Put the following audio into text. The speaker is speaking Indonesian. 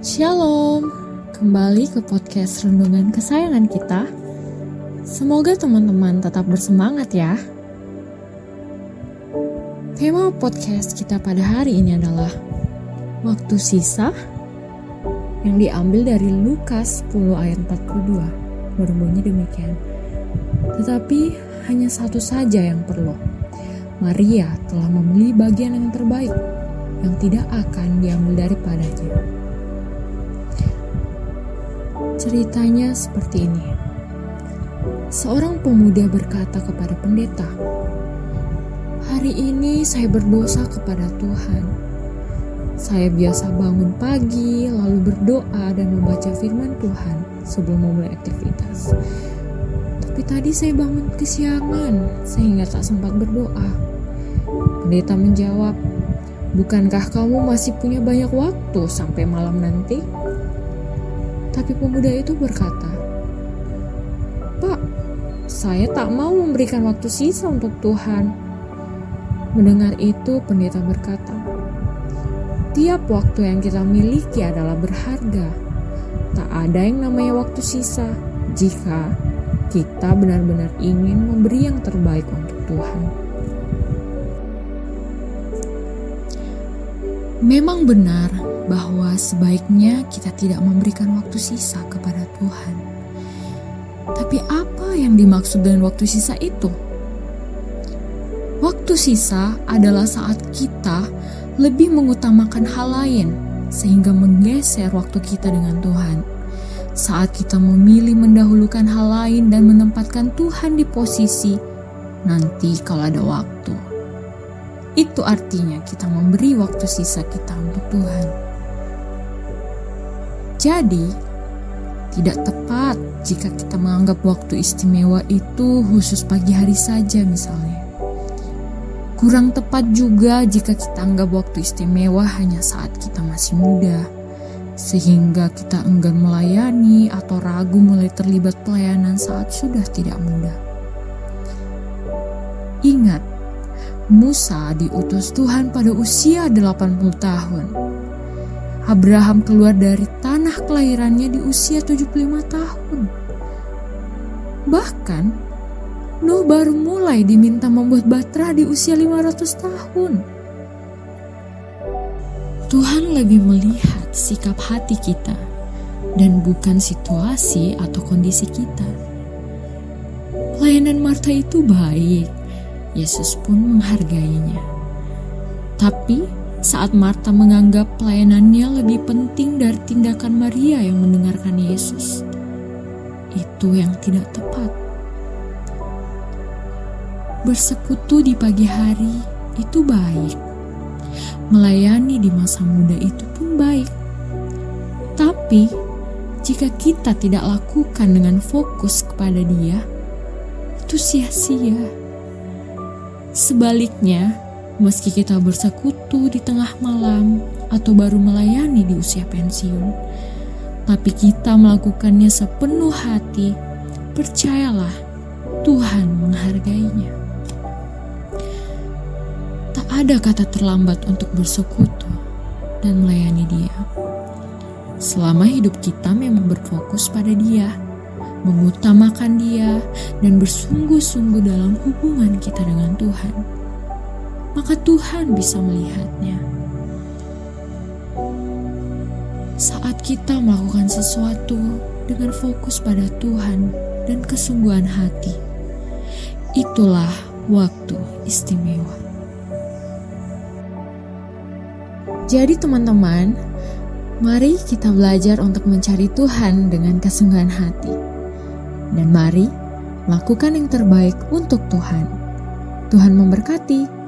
Shalom, kembali ke podcast renungan kesayangan kita. Semoga teman-teman tetap bersemangat ya. Tema podcast kita pada hari ini adalah waktu sisa yang diambil dari Lukas 10 ayat 42. Berbunyi demikian. Tetapi hanya satu saja yang perlu. Maria telah memilih bagian yang terbaik yang tidak akan diambil daripadanya. Ceritanya seperti ini. Seorang pemuda berkata kepada pendeta, "Hari ini saya berdosa kepada Tuhan. Saya biasa bangun pagi, lalu berdoa dan membaca firman Tuhan sebelum memulai aktivitas. Tapi tadi saya bangun kesiangan sehingga tak sempat berdoa." Pendeta menjawab, "Bukankah kamu masih punya banyak waktu sampai malam nanti?" Tapi pemuda itu berkata, "Pak, saya tak mau memberikan waktu sisa untuk Tuhan." Mendengar itu, pendeta berkata, "Tiap waktu yang kita miliki adalah berharga. Tak ada yang namanya waktu sisa jika kita benar-benar ingin memberi yang terbaik untuk Tuhan." Memang benar bahwa sebaiknya kita tidak memberikan waktu sisa kepada Tuhan. Tapi apa yang dimaksud dengan waktu sisa itu? Waktu sisa adalah saat kita lebih mengutamakan hal lain sehingga menggeser waktu kita dengan Tuhan. Saat kita memilih mendahulukan hal lain dan menempatkan Tuhan di posisi nanti kalau ada waktu. Itu artinya kita memberi waktu sisa kita untuk Tuhan. Jadi, tidak tepat jika kita menganggap waktu istimewa itu khusus pagi hari saja misalnya. Kurang tepat juga jika kita anggap waktu istimewa hanya saat kita masih muda, sehingga kita enggan melayani atau ragu mulai terlibat pelayanan saat sudah tidak muda. Ingat, Musa diutus Tuhan pada usia 80 tahun. Abraham keluar dari tanah kelahirannya di usia 75 tahun. Bahkan, Nuh baru mulai diminta membuat bahtera di usia 500 tahun. Tuhan lebih melihat sikap hati kita dan bukan situasi atau kondisi kita. Pelayanan Marta itu baik. Yesus pun menghargainya. Tapi saat Marta menganggap pelayanannya lebih penting dari tindakan Maria yang mendengarkan Yesus, itu yang tidak tepat. Bersekutu di pagi hari itu baik. Melayani di masa muda itu pun baik. Tapi jika kita tidak lakukan dengan fokus kepada Dia, itu sia-sia. Sebaliknya, meski kita bersekutu di tengah malam atau baru melayani di usia pensiun, tapi kita melakukannya sepenuh hati, percayalah, Tuhan menghargainya. Tak ada kata terlambat untuk bersekutu dan melayani Dia. Selama hidup kita memang berfokus pada Dia, mengutamakan Dia, dan bersungguh-sungguh dalam hubungan kita dengan Tuhan, maka Tuhan bisa melihatnya. Saat kita melakukan sesuatu dengan fokus pada Tuhan dan kesungguhan hati, itulah waktu istimewa. Jadi teman-teman, mari kita belajar untuk mencari Tuhan dengan kesungguhan hati. Dan mari lakukan yang terbaik untuk Tuhan. Tuhan memberkati.